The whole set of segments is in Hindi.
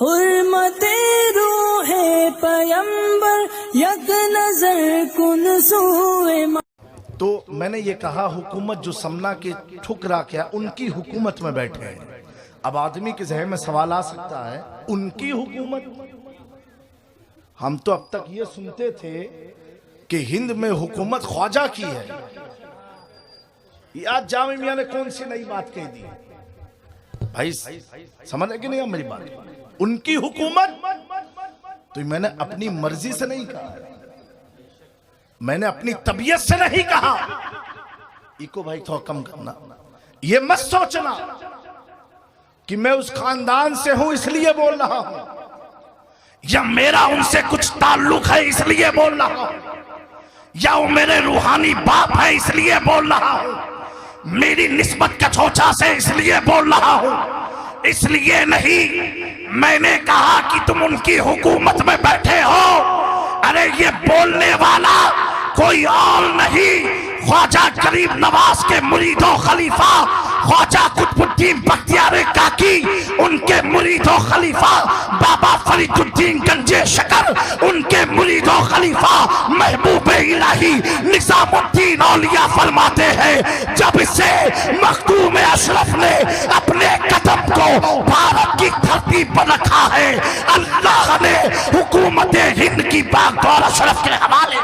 हुर्मते रूहे पैगंबर यक नजर कुन सूए। तो मैंने ये कहा हुकूमत जो समना के ठुकरा क्या उनकी हुकूमत में बैठे हैं। अब आदमी के जहन में सवाल आ सकता है उनकी हुकूमत। हम तो अब तक ये सुनते थे कि हिंद में हुकूमत ख्वाजा की है। आज जामे मियां ने कौन सी नई बात कह दी भाई, समझ कि नहीं मेरी बात। उनकी हुकूमत तो मैंने अपनी मर्जी से नहीं कहा, मैंने अपनी तबीयत से नहीं कहा। इको भाई थोड़ा कम करना। ये मत सोचना कि मैं उस खानदान से हूं इसलिए बोल रहा हूं, या मेरा उनसे कुछ ताल्लुक है इसलिए बोल रहा हूं, या वो मेरे रूहानी बाप है इसलिए बोल रहा हूं, मेरी निस्बत कछोचा से इसलिए बोल रहा हूं। इसलिए नहीं, मैंने कहा कि तुम उनकी हुकूमत में बैठे हो। अरे ये बोलने वाला कोई और नहीं, ख्वाजा गरीब नवाज के मुरीदो खलीफा ख्वाजा कुतुबुद्दीन बख्तियार काकी, उनके मुरीदो खलीफा बाबा फरीदुद्दीन गंजे शकर, उनके मुरीदो खलीफा महबूब इलाही निजामुद्दीन औलिया फरमाते हैं, जब से मखदूम अशरफ ने अपने कदम को भारत की धरती पर रखा है, अल्लाह ने हुकूमत हिंद की बागडोर अशरफ के हवाले।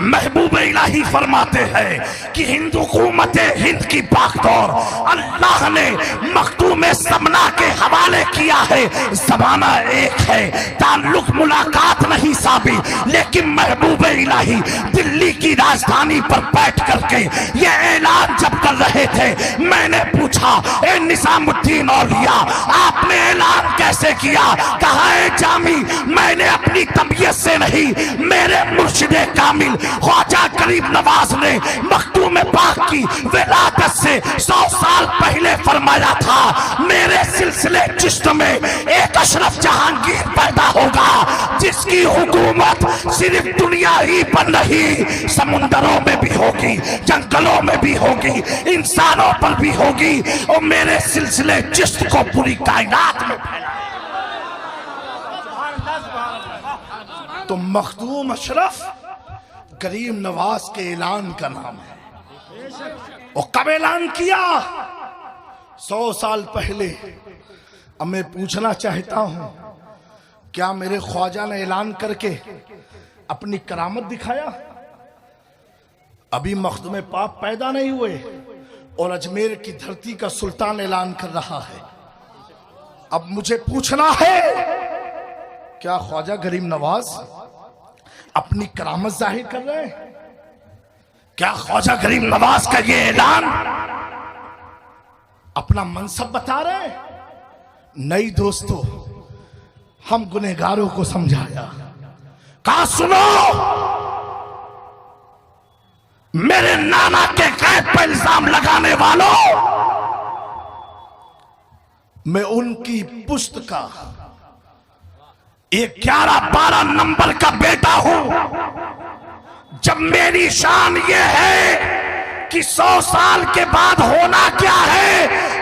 महबूब इलाही फरमाते हैं कि हिंदू हुकूमत हिंद की बागडोर अल्लाह ने मखदूम समना के हवाले किया है। जमाना एक है, ताल्लुक मुलाकात नहीं साबी, लेकिन महबूब इलाही दिल्ली की राजधानी पर बैठ करके ये ऐलान जब कर रहे थे, मैंने पूछा ए निजामुद्दीन औलिया आपने ऐलान कैसे किया? कहा है जामी मैंने अपनी तबीयत से नहीं, मेरे मुर्शिदे कामिल ख्वाजा गरीब नवाज ने मखदूम पाक की विलादत से 100 साल पहले फरमाया था, मेरे सिलसिले चिश्त में एक अशरफ जहांगीर पैदा होगा जिसकी हुकूमत सिर्फ दुनिया ही पर नहीं, समुंदरों में भी होगी, जंगलों में भी होगी, इंसानों पर भी होगी, और मेरे सिलसिले चिश्त को पूरी कायनात में फैला। तो मखदूम अशरफ गरीब नवाज के ऐलान का नाम है। और कब ऐलान किया? 100 साल पहले। अब मैं पूछना चाहता हूं, क्या मेरे ख्वाजा ने ऐलान करके अपनी करामत दिखाया? अभी मखदूम पाक पैदा नहीं हुए और अजमेर की धरती का सुल्तान ऐलान कर रहा है। अब मुझे पूछना है, क्या ख्वाजा गरीब नवाज अपनी करामत जाहिर कर रहे हैं? क्या ख्वाजा गरीब नवाज का ये ऐलान अपना मनसब बता रहे हैं? नहीं दोस्तों, हम गुनहगारों को समझाया, कहा सुनो, मेरे नाना के गैब पर इल्जाम लगाने वालों, मैं उनकी पुश्त का 11-12 नंबर का बेटा हूं। जब मेरी शान ये है कि 100 साल के बाद होना क्या है,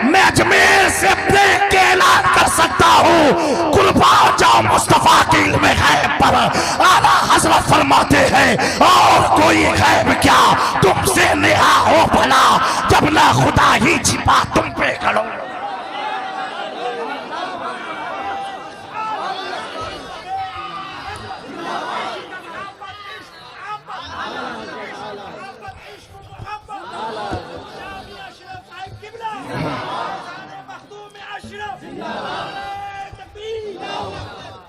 मैं अजमेर से ब्रेक के ऐलान कर सकता हूं। कुर्बान जाओ मुस्तफा के इल्म गैब पर। आला हजरत फरमाते हैं, और कोई गैब क्या तुमसे नेहा हो भला, जब ना खुदा ही छिपा तुम पे करो।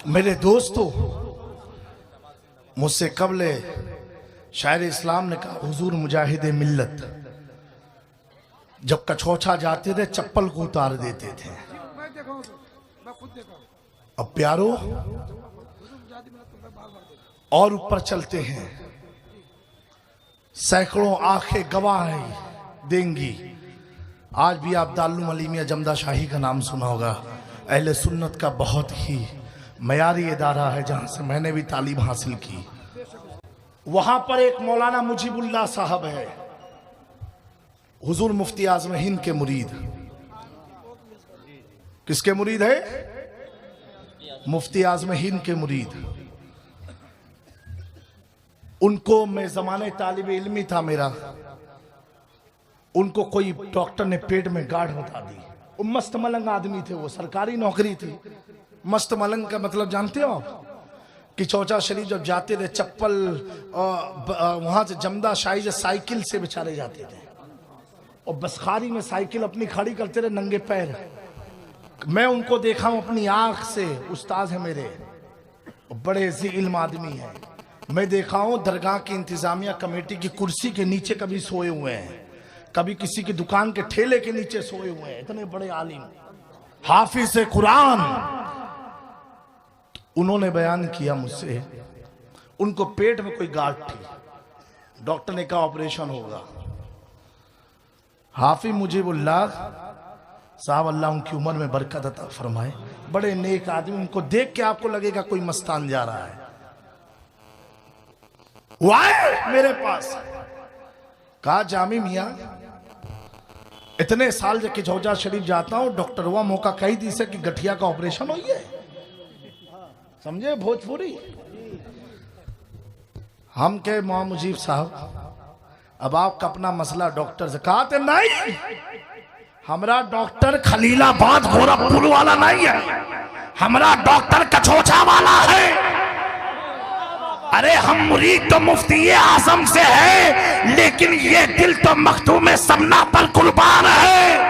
मेरे दोस्तों, मुझसे कबल शायर इस्लाम ने कहा, हुजूर मुजाहिदे मिल्लत जब कछोछा जाते थे चप्पल को उतार देते थे। अब प्यारो और ऊपर चलते हैं, सैकड़ों आंखें गवाह देंगी। आज भी आप दारुल उलूम अली मियां जमदा शाही का नाम सुना होगा, अहले सुन्नत का बहुत ही मयारी इदारा है जहां से मैंने भी तालीम हासिल की। वहां पर एक मौलाना मुजीबुल्लाह साहब है, हुजूर मुफ्ती आज़म हिंद के मुरीद। किसके मुरीद है? मुफ्ती आज़म हिंद के मुरीद। उनको मैं जमाने तालिब इल्मी था मेरा, उनको कोई डॉक्टर ने पेट में गाढ़ बता दी। वो मस्त मलंग आदमी थे, वो सरकारी नौकरी थी। मस्त मलंग का मतलब जानते हो आप? कि चौचा शरीफ जब जाते थे चप्पल वहां से जमदा शाही से साइकिल से बेचारे जाते थे, और बसखारी में साइकिल अपनी खड़ी करते रहे नंगे पैर। मैं उनको देखा हूं अपनी आंख से, उस्ताद है मेरे, बड़े ज़ी इल्म आदमी है। मैं देखा हूं दरगाह की इंतजामिया कमेटी की कुर्सी के नीचे कभी सोए हुए हैं, कभी किसी की दुकान के ठेले के नीचे सोए हुए हैं। इतने बड़े आलिम, हाफिज कुरान। उन्होंने बयान किया मुझसे, उनको पेट में कोई गांठ थी, डॉक्टर ने कहा ऑपरेशन होगा। हाफिज मुजीबुल्लाह साहब, अल्लाह उनकी उम्र में बरकत अता फरमाए, बड़े नेक आदमी। उनको देख के आपको लगेगा कोई मस्तान जा रहा है। वो आए मेरे पास, कहा जामी मियां, इतने साल जब झौजा शरीफ जाता हूं, डॉक्टर हुआ मौका कही दी से कि गठिया का ऑपरेशन हुई है। समझे भोजपुरी? हम के मौला मुजीब साहब, अब आपका अपना मसला डॉक्टर से। कहा थे नहीं, हमारा डॉक्टर खलीलाबाद गोरखपुर वाला नहीं है, हमारा डॉक्टर कछोछा वाला है। अरे हम मुरीद तो मुफ्ती आजम से है, लेकिन ये दिल तो मखदूम समना पर कुर्बान है।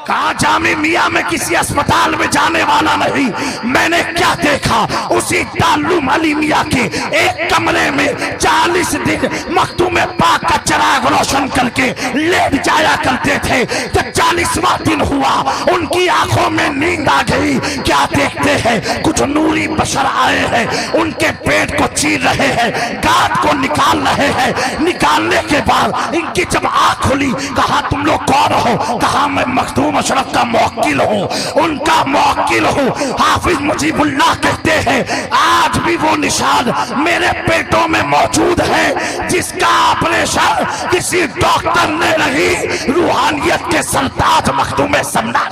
कहा जामी मियां में किसी अस्पताल में जाने वाला नहीं। मैंने क्या देखा, उसी दारुल अली मियां के एक कमरे में 40 दिन मखदूम पाक का चिराग रोशन करके लेट जाया करते थे। जब 40वां दिन हुआ, उनकी आंखों में नींद आ गई। क्या देखते हैं, कुछ नूरी बशर आए हैं, उनके पेट को चीर रहे हैं, गांठ को निकाल रहे हैं। निकालने के बाद इनकी जब आंख खुली, कहा तुम लोग कौन हो? कहा मैं मखदूम अशरफ का मौकिल हूँ, उनका मौकिल हूँ। हाफिज मुजीबुल्लाह कहते हैं आज भी वो निशान मेरे पेटों में मौजूद है, जिसका ऑपरेशन किसी डॉक्टर ने नहीं, रूहानियत के सरताज मखदूम समना।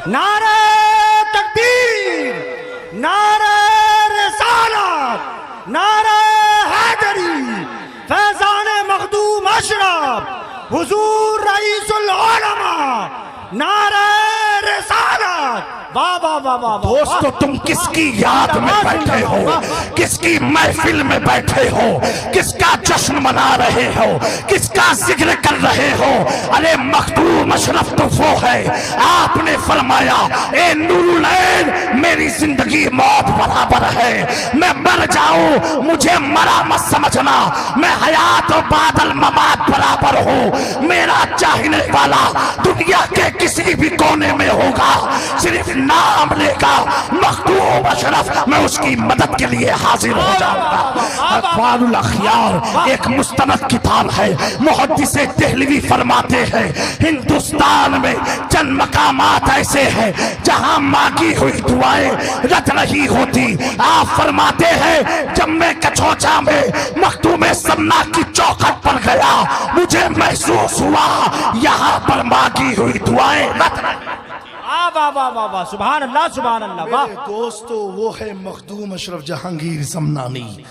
नारे तकबीर, नारे रिसालत, नारे हैदरी, फैजान मखदूम अशरफ, हुजूर रईसुल उलमा, नारे रिसालत। वाह वाह वाह वाह। दोस्तों, तुम किसकी याद में बैठे हो, किसकी महफिल में बैठे हो, किसका जश्न मना रहे हो, किसका जिक्र कर रहे हो? अरे मखदूम अशरफ तो वो है, आपने फरमाया ए नूरुल ऐन, मेरी जिंदगी मौत बराबर है, मैं मर जाऊं मुझे मरा मत समझना, मैं हयात और बादल ममात बराबर हूं। मेरा चाहने वाला दुनिया के किसी भी कोने में होगा, सिर्फ नाम लेगा मखदूम अशरफ, मैं उसकी मदद के लिए हाजिर हो जाऊंगा। अखबारुल अखयार एक मुस्तनद किताब है। मुहद्दिस देहलवी फरमाते हैं हिंदुस्तान में चंद मकामात ऐसे हैं जहां मांगी हुई दुआएं रद नहीं होती। आप फरमाते हैं जब मैं कछोचा में मखदूम समना की चौखट पर गया, मुझे महसूस हुआ यहाँ पर मांगी हुई दुआएं रद। वाह वाह वाह वाह, सुभान अल्लाह सुभान अल्लाह। वाह दोस्तों, वो है मखदूम अशरफ जहांगीर समनानी,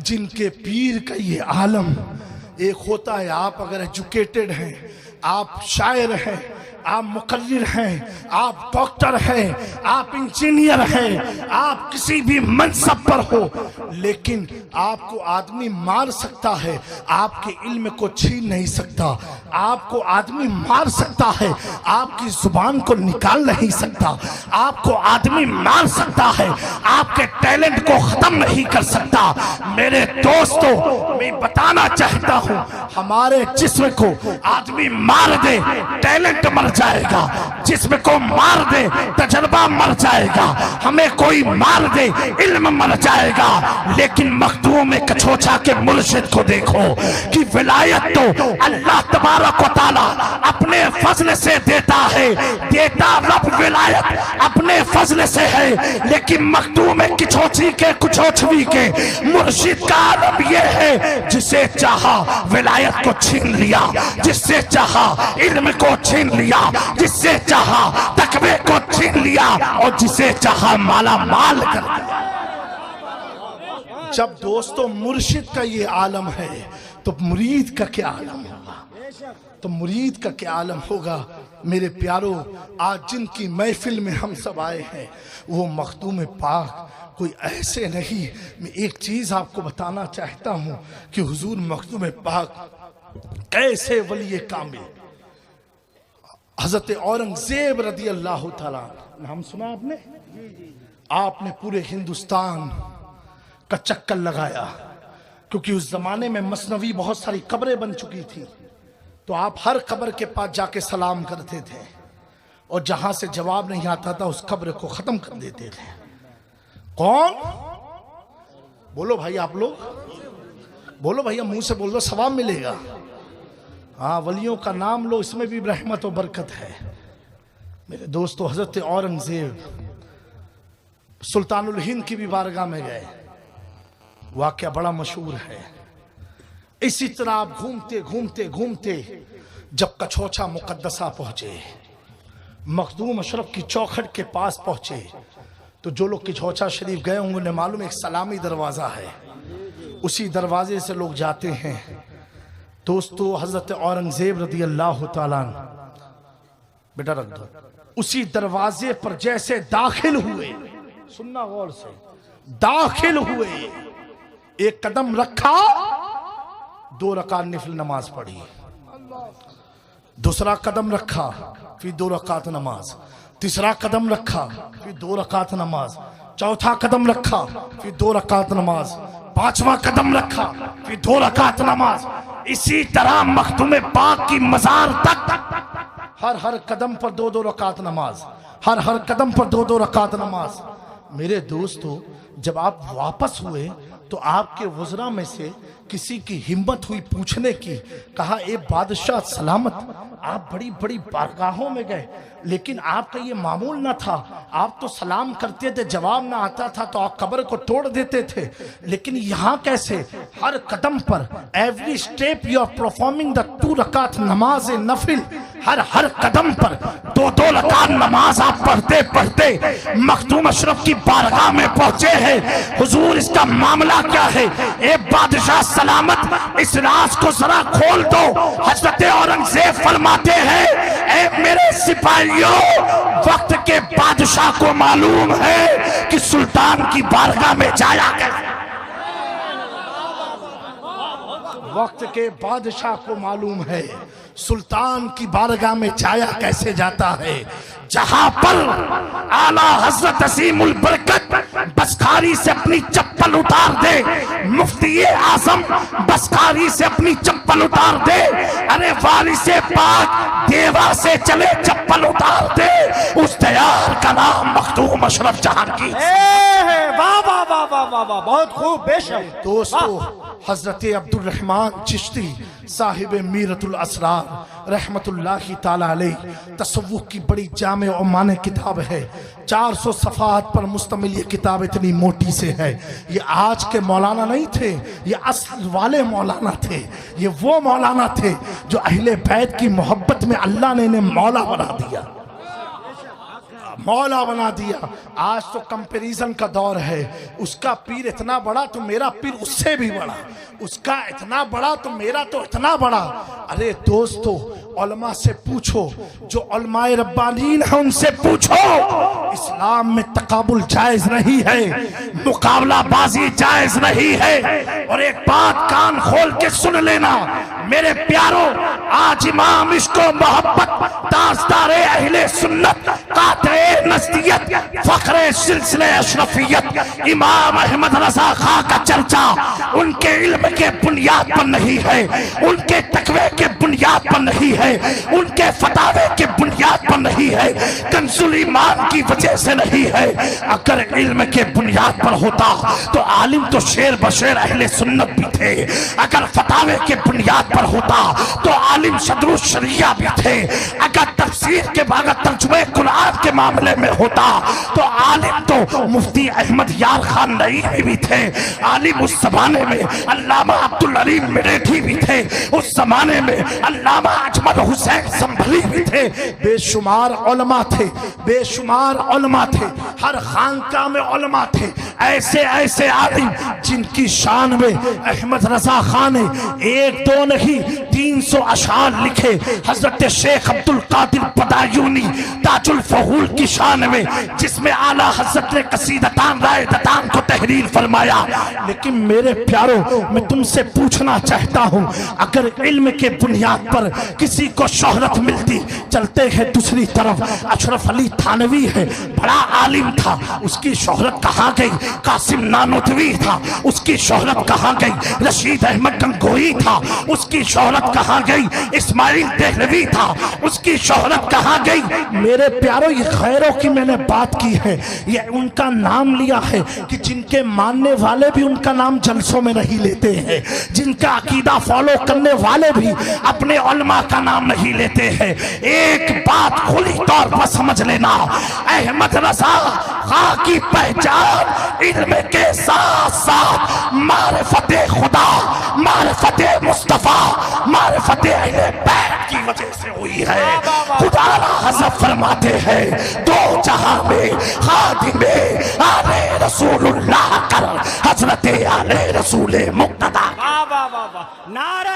जिनके पीर का ये आलम एक होता है। आप अगर एजुकेटेड हैं, आप शायर हैं, आप मुकर्रिर हैं, आप डॉक्टर हैं, आप इंजीनियर हैं, आप किसी भी मनसब पर हो, लेकिन आपको आदमी मार सकता है, आपके इल्म को छीन नहीं सकता। आपको आदमी मार सकता है, आपकी जुबान को निकाल नहीं सकता। आपको आदमी मार सकता है, आपके टैलेंट को खत्म नहीं कर सकता। मेरे दोस्तों, मैं बताना चाहता हूं, हमारे जिस्म को आदमी मार दे, टैलेंट मर जाएगा। जिस्म को मार दे तजर्बा मर जाएगा, हमें कोई मार दे इल्म मर जाएगा। लेकिन मखदूम कछोछा के मुर्शिद को देखो कि विलायत तो अल्लाह तबारक व तआला अपने फजल से देता है, देता रब विलायत अपने फजल से है। लेकिन मखदूम किछोछी के कुछोछवी के मुर्शिद का आलम यह है, जिसे चाहा विलायत को छीन लिया, जिससे चाहा इल्म को छीन लिया, जिससे चाहा तकवे को छीन लिया और जिसे चाहा माला माल कर दिया। जब दोस्तों मुर्शिद का ये आलम है तो मुरीद का क्या आलम होगा, तो मुरीद का क्या आलम होगा। मेरे प्यारों, आज जिनकी महफिल में हम सब आए हैं वो मखदूम पाक कोई ऐसे नहीं। मैं एक चीज आपको बताना चाहता हूं कि हुजूर मखदूम पाक कैसे वली कामिल, हजरत औरंगजेब रदी अल्लाह ताला, नाम सुना आपने? आपने पूरे हिंदुस्तान का चक्कर लगाया, क्योंकि उस जमाने में मसनवी बहुत सारी कब्रें बन चुकी थी, तो आप हर कब्र के पास जाके सलाम करते थे और जहां से जवाब नहीं आता था उस कब्र को खत्म कर देते थे। कौन? बोलो भाई, आप लोग बोलो भैया, मुंह से बोल दो, सवाब मिलेगा। हाँ, वलियों का नाम लो, इसमें भी रहमत और बरकत है। मेरे दोस्तों, हजरत औरंगजेब सुल्तानुल हिंद की भी बारगाह में गए, वाकया बड़ा मशहूर है। इसी तरह आप घूमते घूमते घूमते जब कछोछा मुकद्दसा पहुंचे, मखदूम अशरफ की चौखट के पास पहुंचे, तो जो लोग कछोछा शरीफ गए होंगे उन्हें मालूम एक सलामी दरवाजा है, उसी दरवाजे से लोग जाते हैं। दोस्तों, हजरत औरंगजेब रदी अल्लाह ताला, बेटा रख दो, उसी दरवाजे पर जैसे दाखिल हुए, सुनना गौर से, दाखिल हुए, एक कदम रखा, 2 रकात नफिल नमाज पढ़ी, दूसरा कदम रखा, फिर 2 रकात नमाज, तीसरा कदम रखा, फिर 2 रकात नमाज, चौथा कदम रखा, फिर 2 रकात नमाज, पांचवा कदम रखा, फिर 2 रकात नमाज। इसी तरह मखदूम पाक की मजार तक हर कदम पर 2-2 रकात नमाज, हर कदम पर 2-2 रकात नमाज। मेरे दोस्तों, जब आप वापस हुए तो आपके वज़रा में से किसी की हिम्मत हुई पूछने की, कहा ए बादशाह सलामत, आप बड़ी बड़ी बारगाहों में गए, लेकिन आपका ये मामूल ना था, आप तो सलाम करते थे, जवाब ना आता था तो आप कब्र को तोड़ देते थे, लेकिन यहाँ कैसे? हर कदम पर, every step you are performing the 2 रकात नमाज नफिल, हर कदम पर 2-2 रकात नमाज आप पढ़ते पढ़ते मखदूम अशरफ की बारगाह में पहुंचे हैं। हुजूर, इसका मामला क्या है? ए बादशाह सलामत, इस राज को जरा खोल दो। हजरत औरंगजेब फरमाते हैं, ए मेरे सिपाहियों, वक्त के बादशाह को मालूम है कि सुल्तान की बारगाह में जाया कैसे, वक्त के बादशाह को मालूम है सुल्तान की बारगाह में जाया कैसे जाता है। जहां पर आला हजरत असीमुल बरकत बसखारी से अपनी चप्पल उतार दे, मुफ्ती आजम बसखारी से अपनी चप्पल उतार दे, अरे वाली से पाक देवा से चले चप्पल उतार दे, उस दयाल का नाम मखदूम अशरफ जहांगीर। वाह वाह वाह वाह वाह वाह, बहुत खूब, बेशक। दोस्तों, हजरत अब्दुल रहमान चिश्ती साहिब मीरतुल असरार रहमतुल्लाहि ताला अलैह, तसव्वुफ की बड़ी जामे और माने किताब है, 400 सफ़ात पर मुश्तमिल ये किताब इतनी मोटी से है। ये आज के मौलाना नहीं थे, ये असल वाले मौलाना थे। ये वो मौलाना थे जो अहले बैत की मोहब्बत में अल्लाह ने इन्हें मौला बना दिया, मौला बना दिया। आज तो कंपैरिजन का दौर है, उसका पीर इतना बड़ा तो मेरा पीर उससे भी बड़ा, उसका इतना बड़ा तो मेरा तो इतना बड़ा। अरे दोस्तों, उलमा से पूछो, जो उलमाए रब्बानीन है उनसे पूछो, इस्लाम में तकाबुल जायज नहीं है, मुकाबलाबाजी जायज नहीं है। और एक बात कान खोल के सुन लेना मेरे प्यारों, आज इमाम इश्को मोहब्बत ताजदार अहले सुन्नत काते नस्तियत फखरे सिलसिले अशरफियत इमाम अहमद रजा खां का चर्चा उनके इल्म के बुनियाद पर नहीं है, उनके तकवे के बुनियाद पर नहीं है, उनके फतावे के बुनियाद पर नहीं है, कंजुल ईमान की वजह से नहीं है। अगर इल्म के बुनियाद पर होता तो आलिम तो शेर बशेर अहले सुन्नत भी थे। अगर फतावे के बुनियाद पर होता तो आलिम सदरुस शरिया भी थे। अगर तफसीर के बाद तर्जुमे कुरान के मामले में होता तो आलिम तो मुफ्ती अहमद यार खान नईमी भी थे। आलिम उस जमाने में अल्लामा अब्दुल अलीम मिरेठी भी थे। उस जमाने में अल्लामा अजमल हुसैन संभली भी थे। बेशुमार उलमा थे, बेशुमार उलमा थे, हर खानका में उलमा थे। ऐसे ऐसे आलिम जिनकी शान में अहमद रजा खान ने एक दो नहीं 300 अशार लिखे। हजरत शेख अब्दुल कादिर बदायूनी ताजुल फहूल की शान में, जिसमें आला हजरत ने कसीदतान रायदतान को तहरीर फरमाया। लेकिन मेरे प्यारों, मैं तुमसे पूछना चाहता हूँ, अगर इल्म के बुनियाद पर किसी को शोहरत मिलती, चलते हैं दूसरी तरफ, अशरफ अली थानवी है, बड़ा आलिम था, उसकी शोहरत कहाँ गई? कासिम नानोतवी था, उसकी शोहरत कहाँ गई? रशीद अहमद गंगोही था, उसकी शोहरत कहाँ गई? इस्माइल देहलवी था, उसकी शोहरत कहाँ गई? मेरे प्यारों, ये खैरों की मैंने बात की है, ये उनका नाम लिया है कि जिनके मानने वाले भी उनका नाम जलसों में नहीं लेते हैं, जिनका अकीदा फॉलो करने वाले भी अपने उलमा का नाम नहीं लेते हैं। एक बात खुली तौर पर समझ लेना, अहमद रजा खां की पहचान इल्म के साथ साथ मारिफते खुदा, मारिफते मुस्तफा, मारिफते अहले बैत की वजह से हुई है। खुदा हज़रत फरमाते हैं, दो जहां में खादिमे आले रसूलुल्लाह कर हजरत आले रसूल मुक्तदा। वाह वाह वाह वाह, नारे